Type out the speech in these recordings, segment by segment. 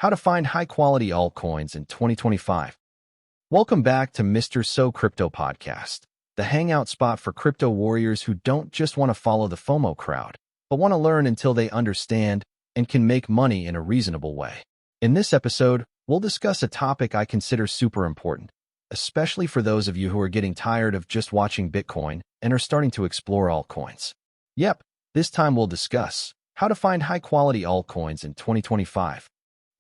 How to find high-quality altcoins in 2025. Welcome back to Mr. Suw Crypto Podcast, the hangout spot for crypto warriors who don't just want to follow the FOMO crowd, but want to learn until they understand and can make money in a reasonable way. In this episode, we'll discuss a topic I consider super important, especially for those of you who are getting tired of just watching Bitcoin and are starting to explore altcoins. Yep, this time we'll discuss how to find high-quality altcoins in 2025.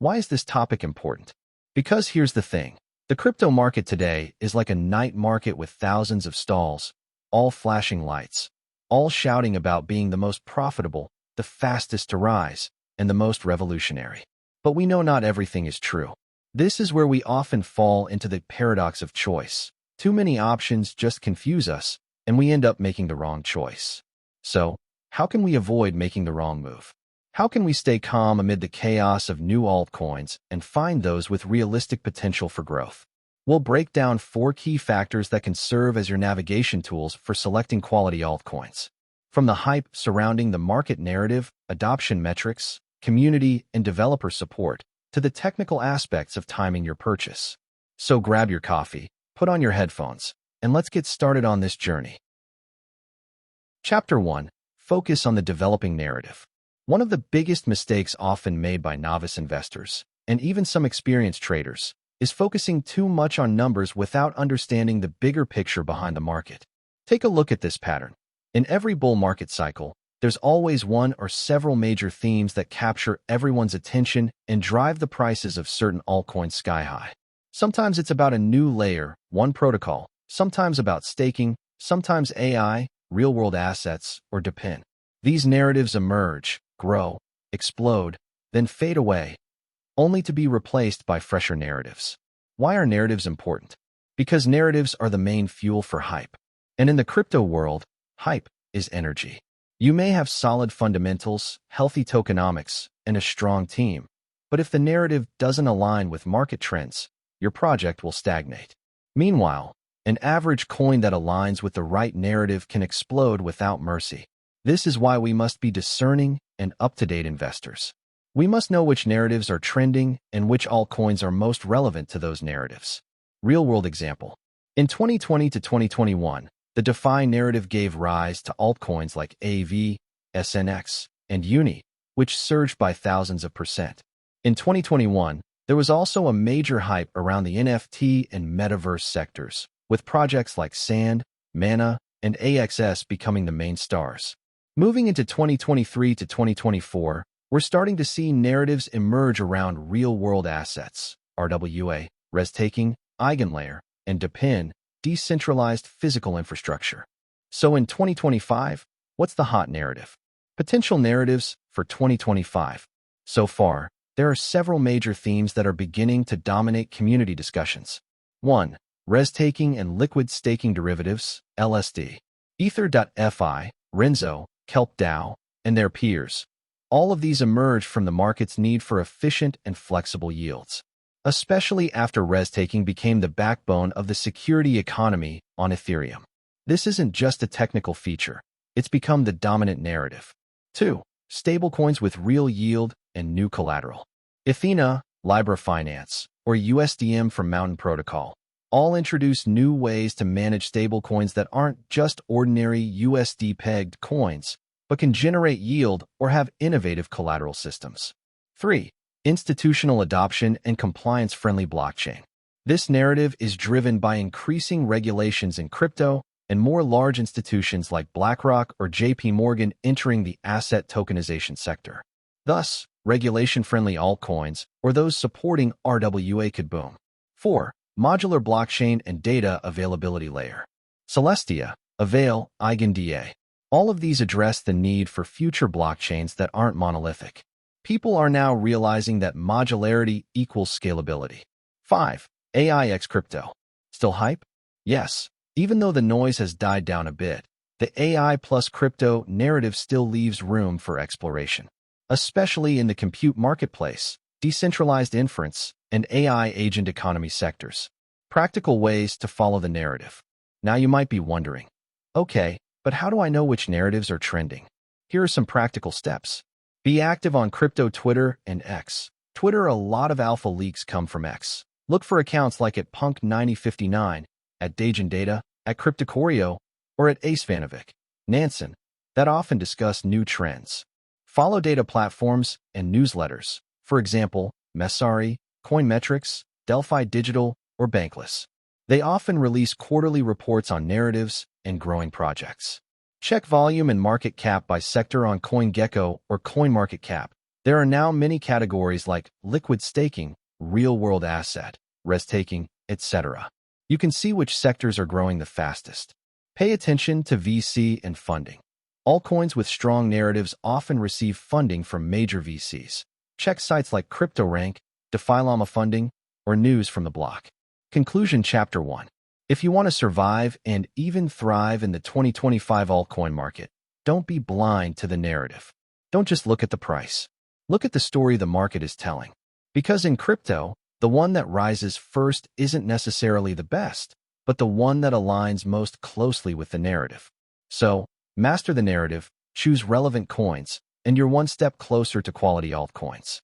Why is this topic important? Because here's the thing. The crypto market today is like a night market with thousands of stalls, all flashing lights, all shouting about being the most profitable, the fastest to rise, and the most revolutionary. But we know not everything is true. This is where we often fall into the paradox of choice. Too many options just confuse us, and we end up making the wrong choice. So, how can we avoid making the wrong move? How can we stay calm amid the chaos of new altcoins and find those with realistic potential for growth? We'll break down 4 key factors that can serve as your navigation tools for selecting quality altcoins. From the hype surrounding the market narrative, adoption metrics, community and developer support, to the technical aspects of timing your purchase. So grab your coffee, put on your headphones, and let's get started on this journey. Chapter 1. Focus on the developing narrative. One of the biggest mistakes often made by novice investors, and even some experienced traders, is focusing too much on numbers without understanding the bigger picture behind the market. Take a look at this pattern. In every bull market cycle, there's always one or several major themes that capture everyone's attention and drive the prices of certain altcoins sky high. Sometimes it's about a new layer, one protocol, sometimes about staking, sometimes AI, real-world assets, or DePIN. These narratives emerge, grow, explode, then fade away, only to be replaced by fresher narratives. Why are narratives important? Because narratives are the main fuel for hype. And in the crypto world, hype is energy. You may have solid fundamentals, healthy tokenomics, and a strong team, but if the narrative doesn't align with market trends, your project will stagnate. Meanwhile, an average coin that aligns with the right narrative can explode without mercy. This is why we must be discerning and up-to-date investors. We must know which narratives are trending and which altcoins are most relevant to those narratives. Real-world example. In 2020 to 2021, the DeFi narrative gave rise to altcoins like AV, SNX, and Uni, which surged by thousands of %. In 2021, there was also a major hype around the NFT and metaverse sectors, with projects like Sand, Mana, and AXS becoming the main stars. Moving into 2023 to 2024, we're starting to see narratives emerge around real-world assets, RWA, res-taking, eigenlayer, and DePIN, decentralized physical infrastructure. So in 2025, what's the hot narrative? Potential narratives for 2025. So far, there are several major themes that are beginning to dominate community discussions. 1. Res-taking and liquid staking derivatives, LSD. Ether.fi, Renzo, Kelp DAO, and their peers. All of these emerged from the market's need for efficient and flexible yields, especially after res-taking became the backbone of the security economy on Ethereum. This isn't just a technical feature, it's become the dominant narrative. 2. Stablecoins with real yield and new collateral. Ethena, Libra Finance, or USDM from Mountain Protocol, all introduce new ways to manage stablecoins that aren't just ordinary USD-pegged coins, but can generate yield or have innovative collateral systems. 3. Institutional adoption and compliance-friendly blockchain. This narrative is driven by increasing regulations in crypto and more large institutions like BlackRock or JP Morgan entering the asset tokenization sector. Thus, regulation-friendly altcoins or those supporting RWA could boom. 4. Modular blockchain and data availability layer. Celestia, Avail, EigenDA. All of these address the need for future blockchains that aren't monolithic. People are now realizing that modularity equals scalability. 5. AIX crypto. Still hype? Yes. Even though the noise has died down a bit, the AI plus crypto narrative still leaves room for exploration, especially in the compute marketplace, decentralized inference, and AI agent economy sectors. Practical ways to follow the narrative. Now you might be wondering, okay, but how do I know which narratives are trending? Here are some practical steps. Be active on crypto Twitter and X. Twitter, a lot of alpha leaks come from X. Look for accounts like at Punk9059, at Dajan Data, at Cryptocorio, or at Acevanovic, Nansen, that often discuss new trends. Follow data platforms and newsletters, for example, Messari, Coinmetrics, Delphi Digital, or Bankless. They often release quarterly reports on narratives and growing projects. Check volume and market cap by sector on CoinGecko or CoinMarketCap. There are now many categories like liquid staking, real-world asset, res taking, etc. You can see which sectors are growing the fastest. Pay attention to VC and funding. Altcoins with strong narratives often receive funding from major VCs. Check sites like CryptoRank, DeFi Funding, or News from the Block. Conclusion Chapter 1. If you want to survive and even thrive in the 2025 altcoin market, don't be blind to the narrative. Don't just look at the price. Look at the story the market is telling. Because in crypto, the one that rises first isn't necessarily the best, but the one that aligns most closely with the narrative. So, master the narrative, choose relevant coins, and you're one step closer to quality altcoins.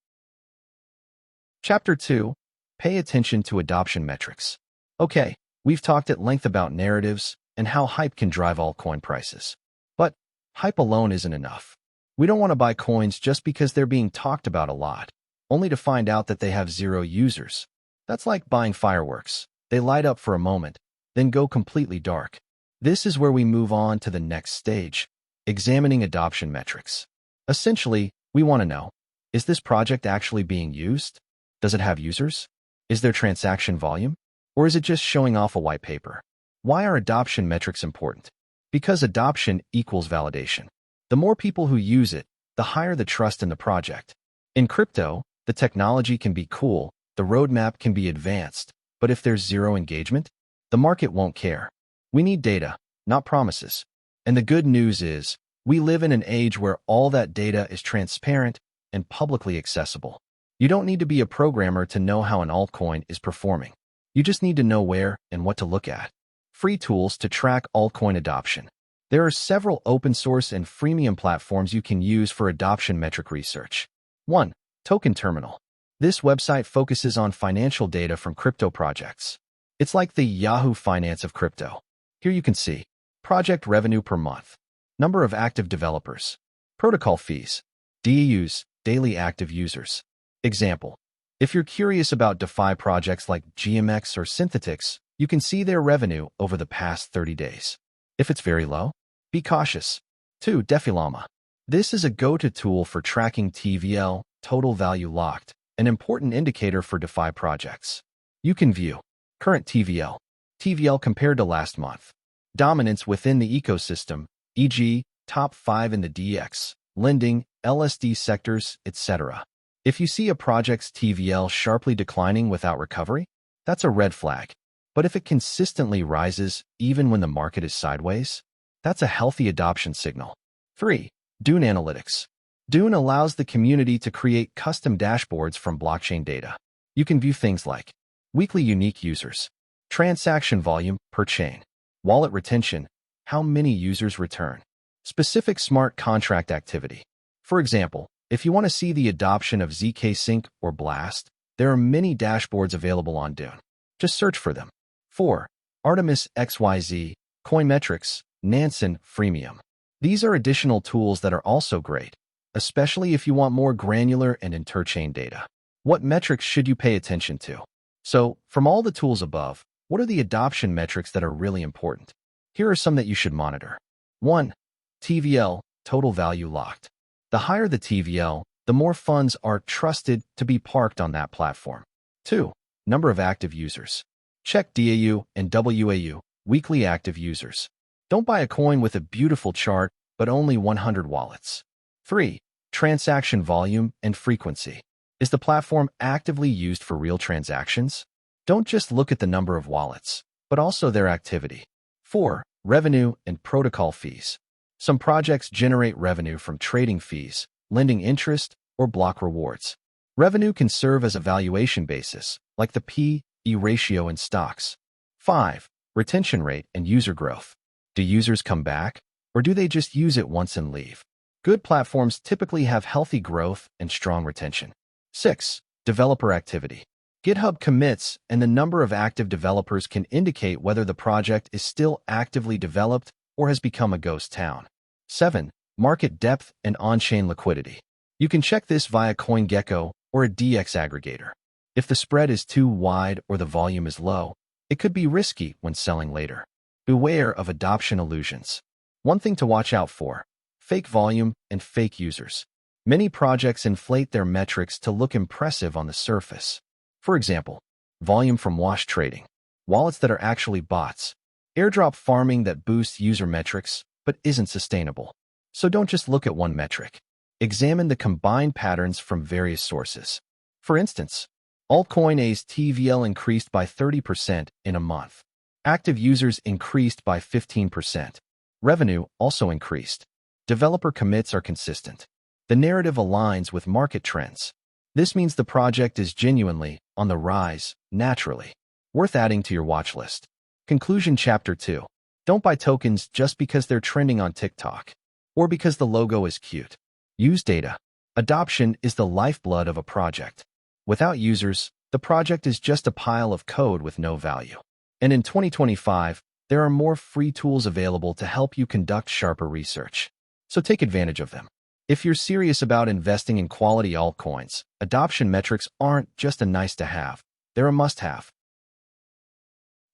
Chapter 2. Pay attention to adoption metrics. Okay, we've talked at length about narratives and how hype can drive altcoin prices. But hype alone isn't enough. We don't want to buy coins just because they're being talked about a lot, only to find out that they have zero users. That's like buying fireworks. They light up for a moment, then go completely dark. This is where we move on to the next stage, examining adoption metrics. Essentially, we want to know, is this project actually being used? Does it have users? Is there transaction volume? Or is it just showing off a white paper? Why are adoption metrics important? Because adoption equals validation. The more people who use it, the higher the trust in the project. In crypto, the technology can be cool, the roadmap can be advanced, but if there's zero engagement, the market won't care. We need data, not promises. And the good news is, we live in an age where all that data is transparent and publicly accessible. You don't need to be a programmer to know how an altcoin is performing. You just need to know where and what to look at. Free tools to track altcoin adoption. There are several open source and freemium platforms you can use for adoption metric research. 1. Token Terminal. This website focuses on financial data from crypto projects. It's like the Yahoo Finance of crypto. Here you can see project revenue per month, number of active developers, protocol fees, DAUs, daily active users. Example. If you're curious about DeFi projects like GMX or Synthetix, you can see their revenue over the past 30 days. If it's very low, be cautious. 2. DeFiLlama. This is a go-to tool for tracking TVL, total value locked, an important indicator for DeFi projects. You can view current TVL compared to last month, dominance within the ecosystem, e.g., top 5 in the DX, lending, LSD sectors, etc. If you see a project's TVL sharply declining without recovery, that's a red flag. But if it consistently rises even when the market is sideways, that's a healthy adoption signal. 3. Dune Analytics. Dune allows the community to create custom dashboards from blockchain data. You can view things like weekly unique users, transaction volume per chain, wallet retention, how many users return, specific smart contract activity. For example, if you want to see the adoption of ZK Sync or Blast, there are many dashboards available on Dune. Just search for them. 4. Artemis XYZ, Coinmetrics, Nansen Freemium. These are additional tools that are also great, especially if you want more granular and interchain data. What metrics should you pay attention to? So, from all the tools above, what are the adoption metrics that are really important? Here are some that you should monitor. 1. TVL, total value locked. The higher the TVL, the more funds are trusted to be parked on that platform. 2. Number of active users. Check DAU and WAU, weekly active users. Don't buy a coin with a beautiful chart, but only 100 wallets. 3. Transaction volume and frequency. Is the platform actively used for real transactions? Don't just look at the number of wallets, but also their activity. 4. Revenue and protocol fees. Some projects generate revenue from trading fees, lending interest, or block rewards. Revenue can serve as a valuation basis, like the P/E ratio in stocks. 5. Retention rate and user growth. Do users come back, or do they just use it once and leave? Good platforms typically have healthy growth and strong retention. 6. Developer activity. GitHub commits and the number of active developers can indicate whether the project is still actively developed or has become a ghost town. 7. Market depth and on-chain liquidity. You can check this via CoinGecko or a DX aggregator. If the spread is too wide or the volume is low, it could be risky when selling later. Beware of adoption illusions. One thing to watch out for: fake volume and fake users. Many projects inflate their metrics to look impressive on the surface. For example, volume from wash trading, wallets that are actually bots, airdrop farming that boosts user metrics but isn't sustainable. So don't just look at one metric. Examine the combined patterns from various sources. For instance, altcoin A's TVL increased by 30% in a month. Active users increased by 15%. Revenue also increased. Developer commits are consistent. The narrative aligns with market trends. This means the project is genuinely on the rise, naturally. Worth adding to your watch list. Conclusion Chapter 2. Don't buy tokens just because they're trending on TikTok or because the logo is cute. Use data. Adoption is the lifeblood of a project. Without users, the project is just a pile of code with no value. And in 2025, there are more free tools available to help you conduct sharper research. So take advantage of them. If you're serious about investing in quality altcoins, adoption metrics aren't just a nice-to-have, they're a must-have.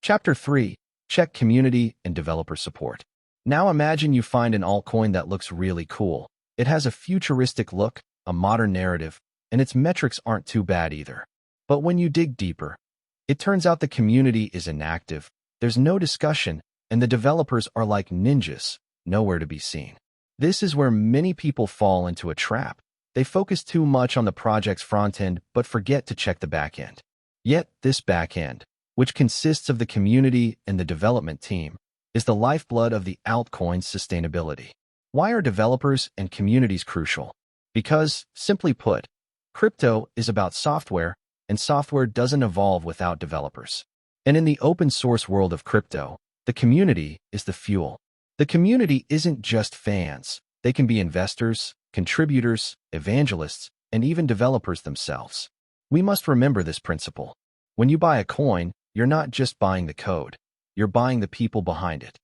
Chapter 3. Check community and developer support. Now imagine you find an altcoin that looks really cool. It has a futuristic look, a modern narrative, and its metrics aren't too bad either. But when you dig deeper, it turns out the community is inactive, there's no discussion, and the developers are like ninjas, nowhere to be seen. This is where many people fall into a trap. They focus too much on the project's front end but forget to check the back end. Yet this back end, which consists of the community and the development team, is the lifeblood of the altcoin's sustainability. Why are developers and communities crucial? Because, simply put, crypto is about software, and software doesn't evolve without developers. And in the open source world of crypto, the community is the fuel. The community isn't just fans. They can be investors, contributors, evangelists, and even developers themselves. We must remember this principle. When you buy a coin, you're not just buying the code. You're buying the people behind it.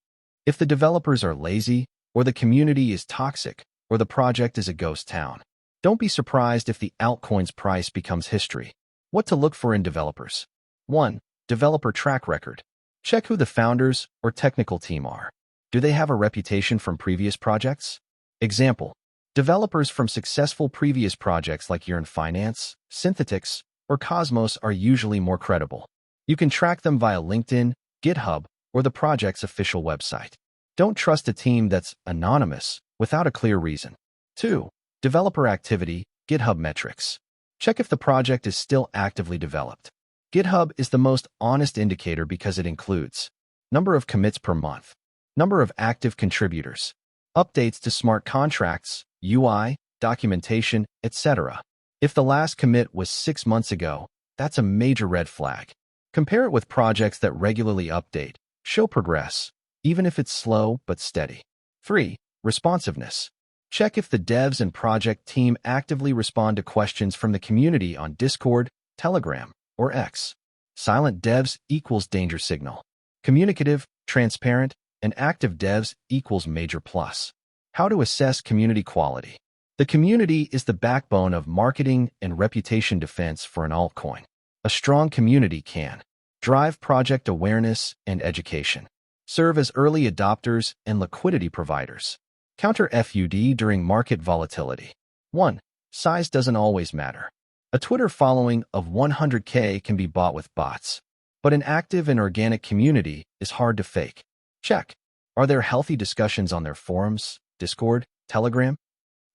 If the developers are lazy, or the community is toxic, or the project is a ghost town, don't be surprised if the altcoin's price becomes history. What to look for in developers? 1. Developer track record. Check who the founders or technical team are. Do they have a reputation from previous projects? Example: developers from successful previous projects like Yearn Finance, Synthetics, or Cosmos are usually more credible. You can track them via LinkedIn, GitHub, or the project's official website. Don't trust a team that's anonymous without a clear reason. 2. Developer activity, GitHub metrics. Check if the project is still actively developed. GitHub is the most honest indicator because it includes number of commits per month, number of active contributors, updates to smart contracts, UI, documentation, etc. If the last commit was 6 months ago, that's a major red flag. Compare it with projects that regularly update, show progress, even if it's slow but steady. 3. Responsiveness. Check if the devs and project team actively respond to questions from the community on Discord, Telegram, or X. Silent devs equals danger signal. Communicative, transparent, and active devs equals major plus. How to assess community quality. The community is the backbone of marketing and reputation defense for an altcoin. A strong community can drive project awareness and education, serve as early adopters and liquidity providers, counter FUD during market volatility. 1. Size doesn't always matter. A Twitter following of 100K can be bought with bots, but an active and organic community is hard to fake. Check. Are there healthy discussions on their forums, Discord, Telegram?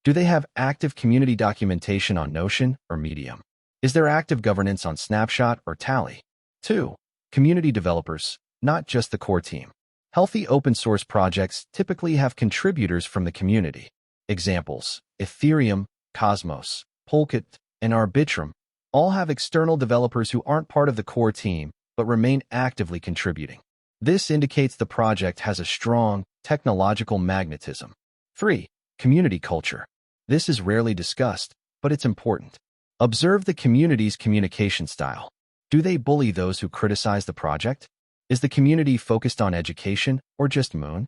Do they have active community documentation on Notion or Medium? Is there active governance on Snapshot or Tally? 2. Community developers, not just the core team. Healthy open-source projects typically have contributors from the community. Examples: Ethereum, Cosmos, Polkadot, and Arbitrum all have external developers who aren't part of the core team but remain actively contributing. This indicates the project has a strong technological magnetism. 3. Community culture. This is rarely discussed, but it's important. Observe the community's communication style. Do they bully those who criticize the project? Is the community focused on education or just moon?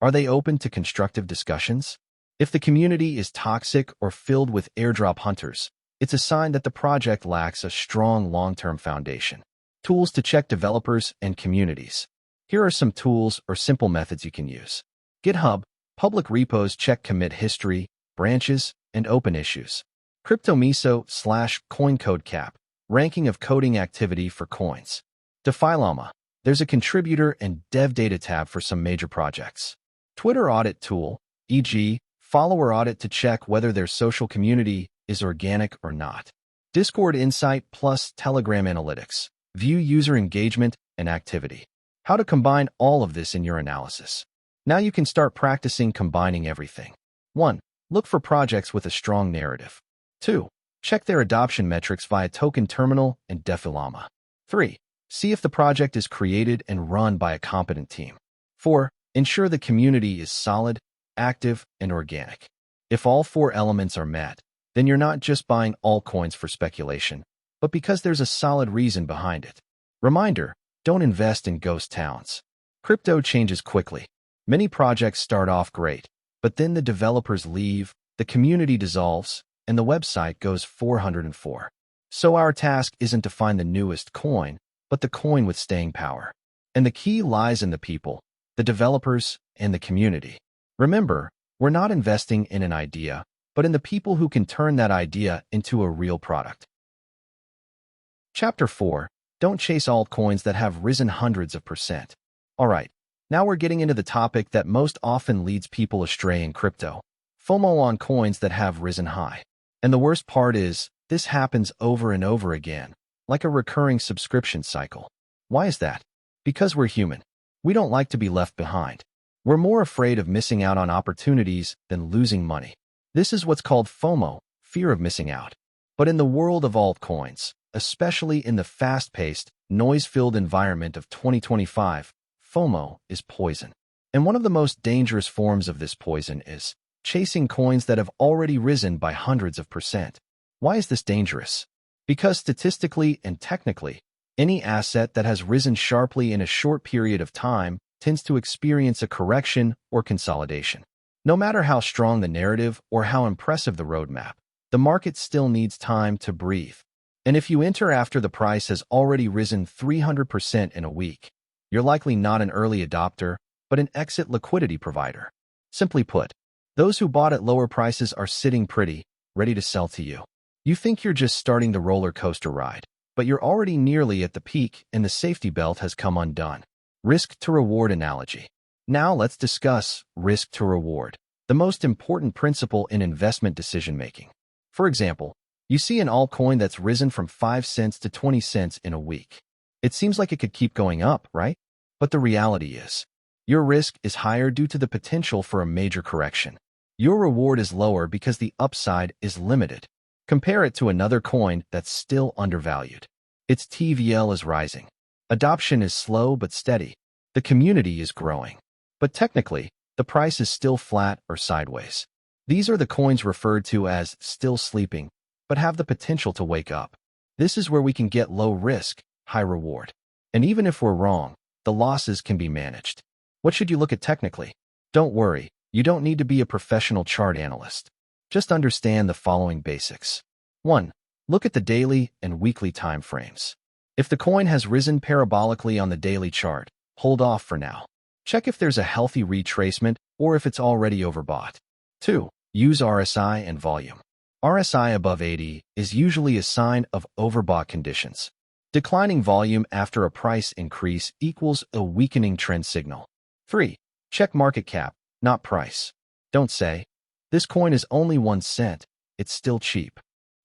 Are they open to constructive discussions? If the community is toxic or filled with airdrop hunters, it's a sign that the project lacks a strong long-term foundation. Tools to check developers and communities. Here are some tools or simple methods you can use. GitHub, public repos check commit history, branches, and open issues. CryptoMiso/CoinCodeCap, ranking of coding activity for coins. DeFiLlama, there's a contributor and dev data tab for some major projects. Twitter audit tool, e.g., follower audit to check whether their social community is organic or not. Discord Insight plus Telegram Analytics, view user engagement and activity. How to combine all of this in your analysis. Now you can start practicing combining everything. 1. Look for projects with a strong narrative. 2. Check their adoption metrics via Token Terminal and DeFiLlama. 3. See if the project is created and run by a competent team. 4. Ensure the community is solid, active, and organic. If all 4 elements are met, then you're not just buying altcoins for speculation, but because there's a solid reason behind it. Reminder, don't invest in ghost towns. Crypto changes quickly. Many projects start off great, but then the developers leave, the community dissolves, and the website goes 404. So our task isn't to find the newest coin, but the coin with staying power. And the key lies in the people, the developers, and the community. Remember, we're not investing in an idea, but in the people who can turn that idea into a real product. Chapter 4. Don't chase altcoins that have risen hundreds of %. Alright, now we're getting into the topic that most often leads people astray in crypto. FOMO on coins that have risen high. And the worst part is, this happens over and over again, like a recurring subscription cycle. Why is that? Because we're human. We don't like to be left behind. We're more afraid of missing out on opportunities than losing money. This is what's called FOMO, fear of missing out. But in the world of altcoins, especially in the fast-paced, noise-filled environment of 2025, FOMO is poison. And one of the most dangerous forms of this poison is chasing coins that have already risen by hundreds of %. Why is this dangerous? Because statistically and technically, any asset that has risen sharply in a short period of time tends to experience a correction or consolidation. No matter how strong the narrative or how impressive the roadmap, the market still needs time to breathe. And if you enter after the price has already risen 300% in a week, you're likely not an early adopter, but an exit liquidity provider. Simply put, those who bought at lower prices are sitting pretty, ready to sell to you. You think you're just starting the roller coaster ride, but you're already nearly at the peak and the safety belt has come undone. Risk to reward analogy. Now let's discuss risk to reward, the most important principle in investment decision-making. For example, you see an altcoin that's risen from 5 cents to 20 cents in a week. It seems like it could keep going up, right? But the reality is, your risk is higher due to the potential for a major correction. Your reward is lower because the upside is limited. Compare it to another coin that's still undervalued. Its TVL is rising. Adoption is slow but steady. The community is growing. But technically, the price is still flat or sideways. These are the coins referred to as still sleeping, but have the potential to wake up. This is where we can get low risk, high reward. And even if we're wrong, the losses can be managed. What should you look at technically? Don't worry, you don't need to be a professional chart analyst. Just understand the following basics. 1. Look at the daily and weekly time frames. If the coin has risen parabolically on the daily chart, hold off for now. Check if there's a healthy retracement or if it's already overbought. 2. Use RSI and volume. RSI above 80 is usually a sign of overbought conditions. Declining volume after a price increase equals a weakening trend signal. 3. Check market cap, not price. Don't say, this coin is only 1 cent, it's still cheap.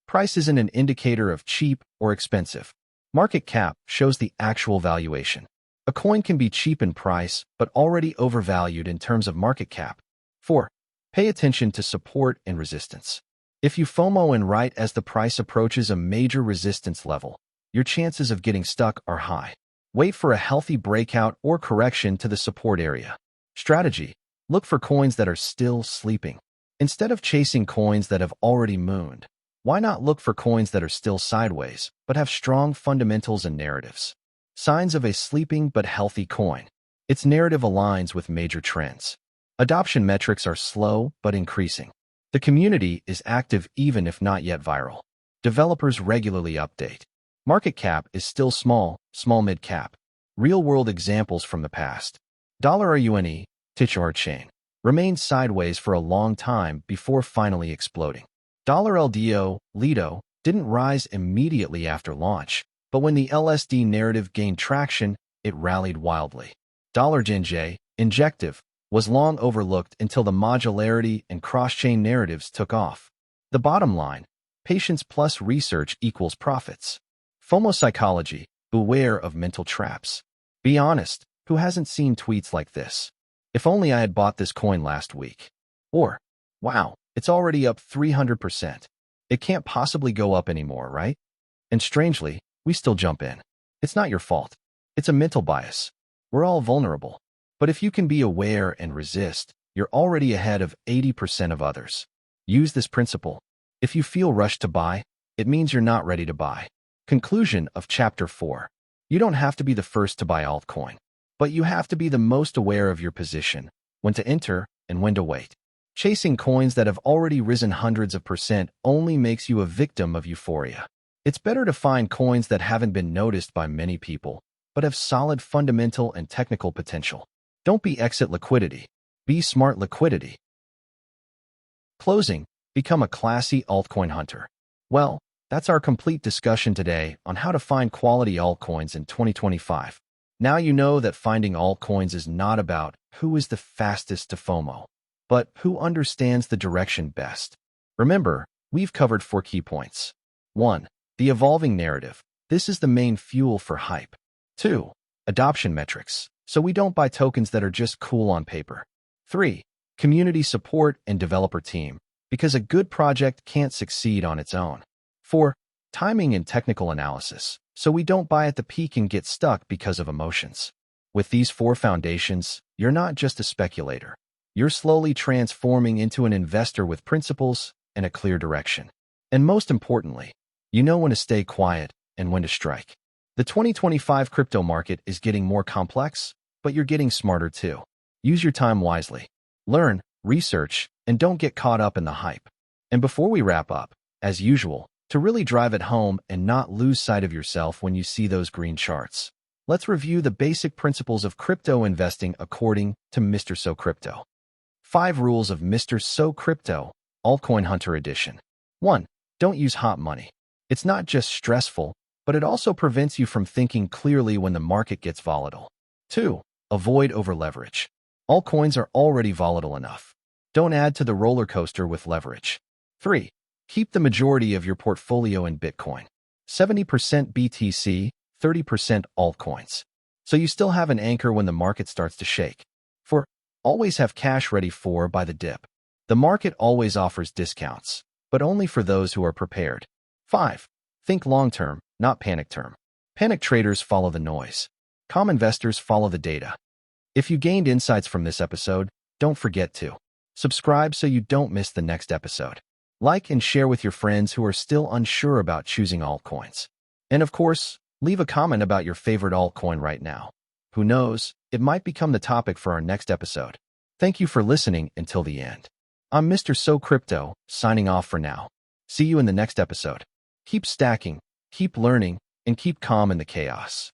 Price isn't an indicator of cheap or expensive. Market cap shows the actual valuation. A coin can be cheap in price, but already overvalued in terms of market cap. 4. Pay attention to support and resistance. If you FOMO and right as the price approaches a major resistance level, your chances of getting stuck are high. Wait for a healthy breakout or correction to the support area. Strategy: look for coins that are still sleeping. Instead of chasing coins that have already mooned, Why not look for coins that are still sideways, but have strong fundamentals and narratives? Signs of a sleeping but healthy coin. Its narrative aligns with major trends. Adoption metrics are slow but increasing. The community is active even if not yet viral. Developers regularly update. Market cap is still small mid-cap. Real-world examples from the past. $RUNE, titular chain, remained sideways for a long time before finally exploding. $LDO, Lido, didn't rise immediately after launch, but when the LSD narrative gained traction, it rallied wildly. $GNJ, Injective, was long overlooked until the modularity and cross-chain narratives took off. The bottom line, patience plus research equals profits. FOMO psychology, beware of mental traps. Be honest, who hasn't seen tweets like this? If only I had bought this coin last week. Or, wow, it's already up 300%. It can't possibly go up anymore, right? And strangely, we still jump in. It's not your fault. It's a mental bias. We're all vulnerable. But if you can be aware and resist, you're already ahead of 80% of others. Use this principle. If you feel rushed to buy, it means you're not ready to buy. Conclusion of Chapter 4. You don't have to be the first to buy altcoin, but you have to be the most aware of your position, when to enter and when to wait. Chasing coins that have already risen hundreds of percent only makes you a victim of euphoria. It's better to find coins that haven't been noticed by many people, but have solid fundamental and technical potential. Don't be exit liquidity. Be smart liquidity. Closing. Become a classy altcoin hunter. Well, that's our complete discussion today on how to find quality altcoins in 2025. Now you know that finding altcoins is not about who is the fastest to FOMO, but who understands the direction best. Remember, we've covered 4 key points. 1. The evolving narrative. This is the main fuel for hype. 2. Adoption metrics, so we don't buy tokens that are just cool on paper. 3. Community support and developer team, because a good project can't succeed on its own. 4. Timing and technical analysis, so we don't buy at the peak and get stuck because of emotions. With these 4 foundations, you're not just a speculator. You're slowly transforming into an investor with principles and a clear direction. And most importantly, you know when to stay quiet and when to strike. The 2025 crypto market is getting more complex, but you're getting smarter too. Use your time wisely. Learn, research, and don't get caught up in the hype. And before we wrap up, as usual, to really drive it home and not lose sight of yourself when you see those green charts, let's review the basic principles of crypto investing according to Mr. Suw Crypto. 5 rules of Mr. Suw Crypto, Altcoin Hunter Edition. 1. Don't use hot money. It's not just stressful, but it also prevents you from thinking clearly when the market gets volatile. 2. Avoid overleverage. Altcoins are already volatile enough. Don't add to the roller coaster with leverage. 3. Keep the majority of your portfolio in Bitcoin. 70% BTC, 30% altcoins. So you still have an anchor when the market starts to shake. 4. Always have cash ready for by the dip. The market always offers discounts, but only for those who are prepared. 5. Think long-term, not panic-term. Panic traders follow the noise. Calm investors follow the data. If you gained insights from this episode, don't forget to subscribe so you don't miss the next episode. Like and share with your friends who are still unsure about choosing altcoins. And of course, leave a comment about your favorite altcoin right now. Who knows, it might become the topic for our next episode. Thank you for listening until the end. I'm Mr. Suw Crypto, signing off for now. See you in the next episode. Keep stacking, keep learning, and keep calm in the chaos.